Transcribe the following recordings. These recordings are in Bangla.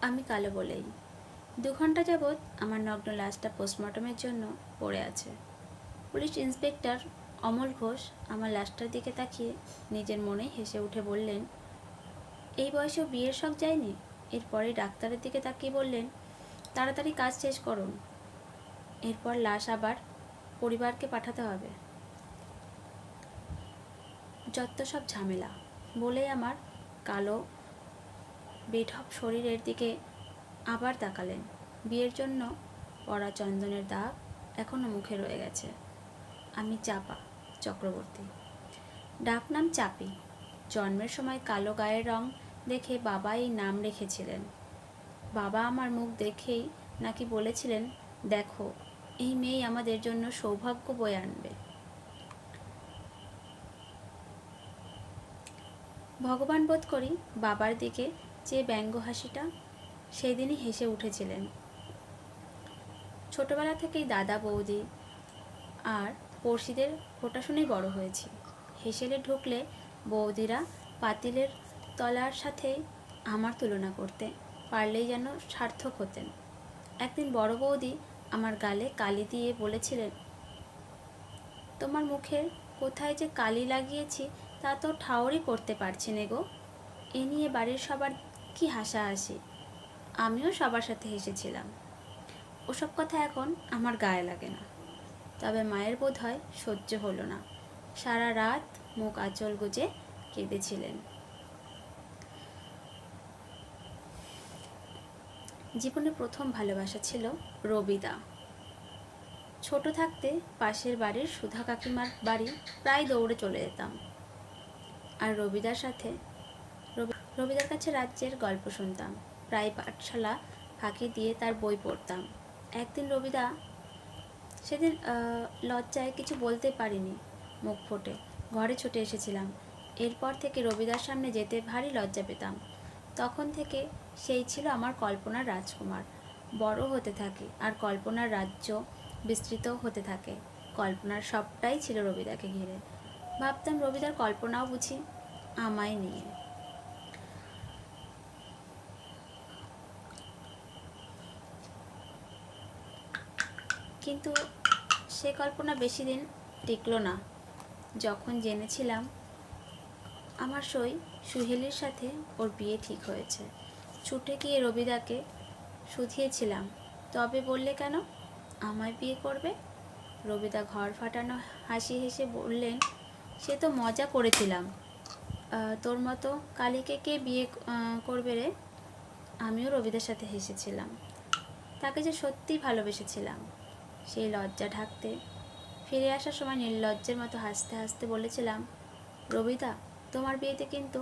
আমি কালো বলেই। 2 ঘন্টা যাবৎ আমার নগ্ন লাশটা পোস্টমর্টমের জন্য পড়ে আছে। পুলিশ ইন্সপেক্টর অমল ঘোষ আমার লাশটার দিকে তাকিয়ে নিজের মনেই হেসে উঠে বললেন, এই বয়সেও বিয়ের শখ যায়নি? এরপরে ডাক্তারের দিকে তাকিয়ে বললেন, তাড়াতাড়ি কাজ শেষ করুন, এরপর লাশ আবার পরিবারকে পাঠাতে হবে। যত সব ঝামেলা বলেই আমার কালো বেঢপ শরীরের দিকে আবার তাকালেন। বিয়ের জন্য পরা চন্দনের দাগ এখনো মুখে রয়ে গেছে। আমি চাপা চক্রবর্তী, ডাকনাম চাপি। জন্মের সময় কালো গায়ের রং দেখে বাবা এই নাম রেখেছিলেন। বাবা আমার মুখ দেখেই নাকি বলেছিলেন, দেখো, এই মেয়েই আমাদের জন্য সৌভাগ্য বয়ে আনবে। ভগবান বোধ করি বাবার দিকে যে ব্যঙ্গ হাসিটা সেদিনই হেসে উঠেছিলেন। ছোটবেলা থেকেই দাদা বৌদি আর পড়শিদের ফোঁটা শুনেই বড় হয়েছি। হেসেলে ঢুকলে বৌদিরা পাতিলের তলার সাথেই আমার তুলনা করতে পারলেই যেন সার্থক হতেন। একদিন বড় বৌদি আমার গালে কালি দিয়ে বলেছিলেন, তোমার মুখের কোথায় যে কালি লাগিয়েছি তা তো ঠাউরই করতে পারছি নে গো। এ নিয়ে বাড়ির সবার কি হাসাহাসি। আমিও সবার সাথে হেসেছিলাম। ওসব কথা এখন আমার গায়ে লাগে না। তবে মায়ের বোধ হয় সহ্য হলো না। সারা রাত মুখ আঁচল গুজে কেঁদেছিলেন। জীবনে প্রথম ভালোবাসা ছিল রবিদা। ছোট থাকতে পাশের বাড়ির সুধা কাকিমার বাড়ি প্রায় দৌড়ে চলে যেতাম। আর রবিদার কাছে রাজ্যের গল্প শুনতাম। প্রায় পাঠশালা ফাঁকি দিয়ে তার বই পড়তাম। একদিন সেদিন লজ্জায় কিছু বলতে পারিনি, মুখ ফোটে ঘরে ছুটে এসেছিলাম। এরপর থেকে রবিদার সামনে যেতে ভারী লজ্জা পেতাম। তখন থেকে সেই ছিল আমার কল্পনার রাজকুমার। বড় হতে থাকে আর কল্পনার রাজ্য বিস্তৃত হতে থাকে। কল্পনার সবটাই ছিল রবিদাকে ঘিরে। ভাবতাম রবিদার কল্পনাও বুঝি আমায় নিয়ে। কিন্তু সে কল্পনা বেশি দিন টিকলো না। যখন জেনেছিলাম আমার সুহেলির সাথে ওর বিয়ে ঠিক হয়েছে, ছুটে গিয়ে রবিদাকে শুধিয়েছিলাম, তবে বললে কেন আমায় বিয়ে করবে? রবিদা ঘর ফাটানো হাসি হেসে বললেন, সে তো মজা করেছিলাম। তোর মতো কালীকে কে বিয়ে করবে রে? আমিও রবিদার সাথে হেসেছিলাম। তাকে যে সত্যিই ভালোবেসেছিলাম। সেই লজ্জা ঢাকতে ফিরে আসার সময় নির্লজ্জের মতো হাসতে হাসতে বলেছিলাম, রবিদা, তোমার বিয়েতে কিন্তু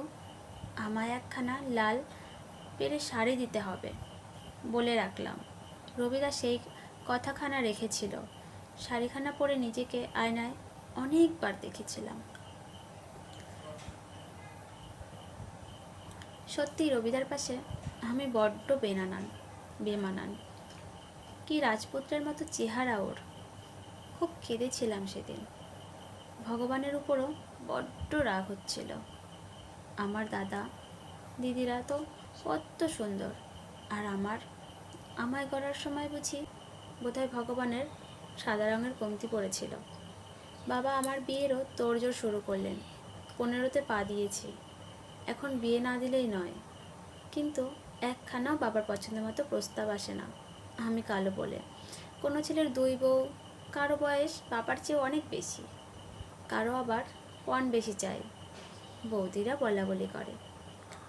আমায় একখানা লাল পেরে শাড়ি দিতে হবে, বলে রাখলাম। রবিদা সেই কথাখানা রেখেছিল। শাড়িখানা পরে নিজেকে আয়নায় অনেকবার দেখেছিলাম। সত্যি রবিদার পাশে আমি বড্ড বেমানান। কি রাজপুত্রের মতো চেহারা ওর। খুব কেঁদেছিলাম সেদিন। ভগবানের উপরও বড্ড রাগ হচ্ছিল। আমার দাদা দিদিরা তো কত সুন্দর, আর আমায় গড়ার সময় বুঝি বোধহয় ভগবানের সাদা রঙের কমতি পড়েছিল। বাবা আমার বিয়েরও তোড়জোড় শুরু করলেন। 15তে পা দিয়েছি। এখন বিয়ে না দিলেই নয়। কিন্তু একখানাও বাবার পছন্দ মতো প্রস্তাব আসে না। আমি কালো বলে। কোনো ছেলের 2 বউ, কারো বয়স বাবার চেয়ে অনেক বেশি, কারো আবার পণ বেশি চাই। বৌদিরা বলা বলি করে,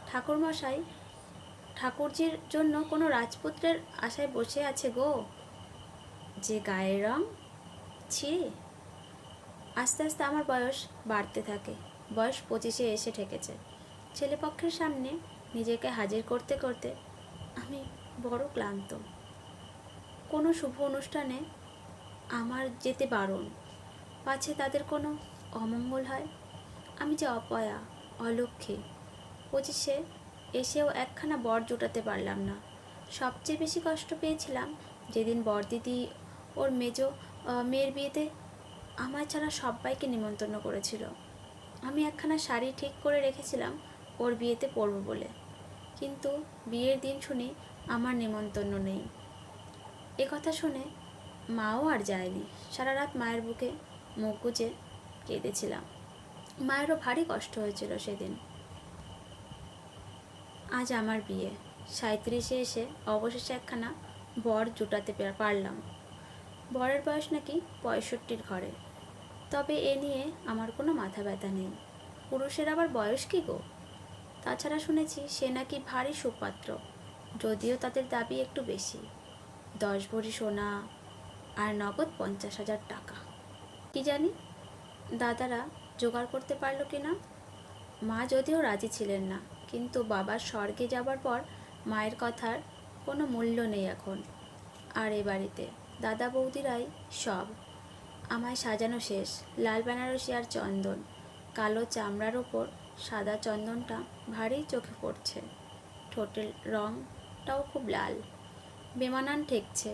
ঠাকুরমশাই ঠাকুরজির জন্য কোনো রাজপুত্রের আশায় বসে আছে গো। যে গায়ের রং, ছি। আস্তে আস্তে আমার বয়স বাড়তে থাকে। বয়স 25-এ এসে ঠেকেছে। ছেলেপক্ষের সামনে নিজেকে হাজির করতে করতে আমি বড় ক্লান্ত। কোনো শুভ অনুষ্ঠানে আমার যেতে বারণ, পাছে তাদের কোনো অমঙ্গল হয়। আমি যে অপয়া, অলক্ষ্মী। 25-এ এসেও একখানা বর জোটাতে পারলাম না। সবচেয়ে বেশি কষ্ট পেয়েছিলাম যেদিন বরদিদি ওর মেয়ের বিয়েতে আমার ছাড়া সবাইকে নিমন্ত্রণ করেছিল। আমি একখানা শাড়ি ঠিক করে রেখেছিলাম ওর বিয়েতে পরব বলে। কিন্তু বিয়ের দিন শুনি আমার নেমন্তন্ন নেই। এ কথা শুনে মাও আর যায়নি। সারা রাত মায়ের বুকে মুখ গুজে কেঁদেছিলাম। মায়েরও ভারী কষ্ট হয়েছিল সেদিন। আজ আমার বিয়ে। 37-এ এসে অবশেষে একখানা বর জুটাতে পারলাম। বরের বয়স নাকি 65-র ঘরে। তবে এ নিয়ে আমার কোনো মাথা ব্যথা নেই। পুরুষের আবার বয়স কী গো? তাছাড়া শুনেছি সে নাকি ভারী সুপাত্র, যদিও তাদের দাবি একটু বেশি। 10 ভরি সোনা আর নগদ 50,000 টাকা। কি জানি দাদারা জোগাড় করতে পারল কি না। মা যদিও রাজি ছিলেন না, কিন্তু বাবার স্বর্গে যাবার পর মায়ের কথার কোনো মূল্য নেই এখন। আর এ বাড়িতে দাদা বৌদিরাই সব। আমায় সাজানো শেষ। লাল বেনারসি আর চন্দন, কালো চামড়ার ওপর সাদা চন্দনটা ভারী চোখে পড়ছে। ঠোঁটের রঙটাও খুব লাল। বেমানান ঠেকছে।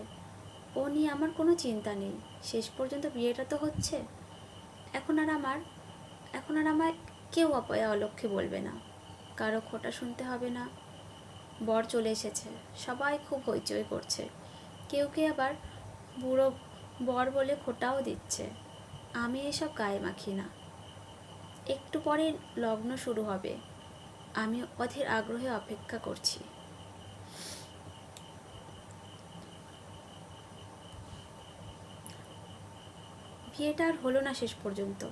ও নিয়ে আমার কোনো চিন্তা নেই। শেষ পর্যন্ত বিয়েটা তো হচ্ছে। এখন আর আমায় কেউ অপয়া অলক্ষ্যে বলবে না। কারো খোঁটা শুনতে হবে না। বর চলে এসেছে। সবাই খুব হইচই করছে। কেউ আবার বুড়ো বর বলে খোঁটাও দিচ্ছে। আমি এসব গায়ে মাখি না। একটু পরে লগ্ন শুরু হবে। আমি অধীর আগ্রহে অপেক্ষা করছি। বিয়েটা আর হলো না শেষ পর্যন্ত।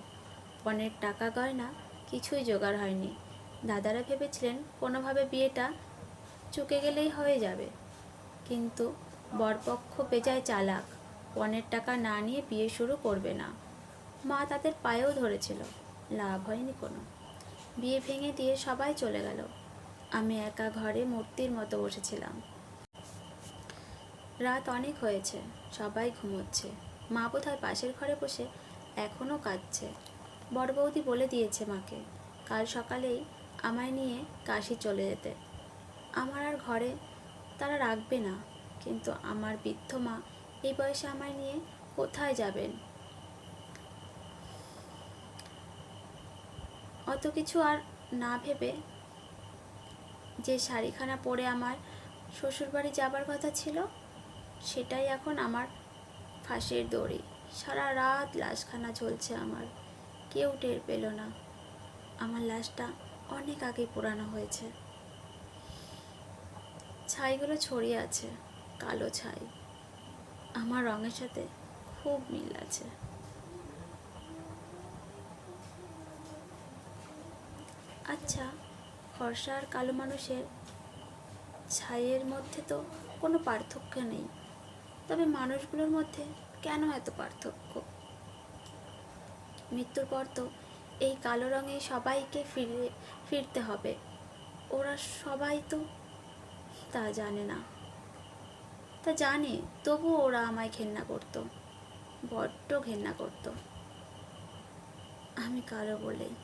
পণের টাকা গয়না কিছুই জোগাড় হয়নি। দাদারা ভেবেছিলেন কোনোভাবে বিয়েটা চুকে গেলেই হয়ে যাবে, কিন্তু বরপক্ষ বেজায় চালাক। পণের টাকা না নিয়ে বিয়ে শুরু করবে না। মা তাদের পায়েও ধরেছিল, লাভ হয়নি কোনো। বিয়ে ভেঙে দিয়ে সবাই চলে গেল। আমি একা ঘরে মূর্তির মতো বসেছিলাম। রাত অনেক হয়েছে, সবাই ঘুমোচ্ছে। মা বোধহয় পাশের ঘরে বসে এখনও কাঁদছে। বড় বৌদি বলে দিয়েছে মাকে কাল সকালেই আমায় নিয়ে কাশি চলে যেতে। আমার আর ঘরে তারা রাখবে না, কিন্তু আমার বৃদ্ধ মা এই বয়সে আমায় নিয়ে কোথায় যাবেন? অত কিছু আর না ভেবে যে শাড়িখানা পরে আমার শ্বশুরবাড়ি যাবার কথা ছিল, সেটাই এখন আমার ফাঁসির দড়ি। সারা রাত লাশখানা ঝলছে আমার। কেউ টের পেল না। আমার লাশটা অনেক আগেই পোড়ানো হয়েছে। ছাইগুলো ছড়িয়ে আছে, কালো ছাই। আমার রঙের সাথে খুব মিল আছে। আচ্ছা, ফর্সা আর কালো মানুষের ছাইয়ের মধ্যে তো কোনো পার্থক্য নেই, তবে মানুষগুলোর মধ্যে কেন এত পার্থক্য? মৃত্যুর পর তো এই কালো রঙে সবাইকে ফিরতে হবে। ওরা সবাই তো তা জানে না। তা জানে, তবুও ওরা আমায় ঘেন্না করতো, বড্ড ঘেন্না করতো। আমি কালো বলেই।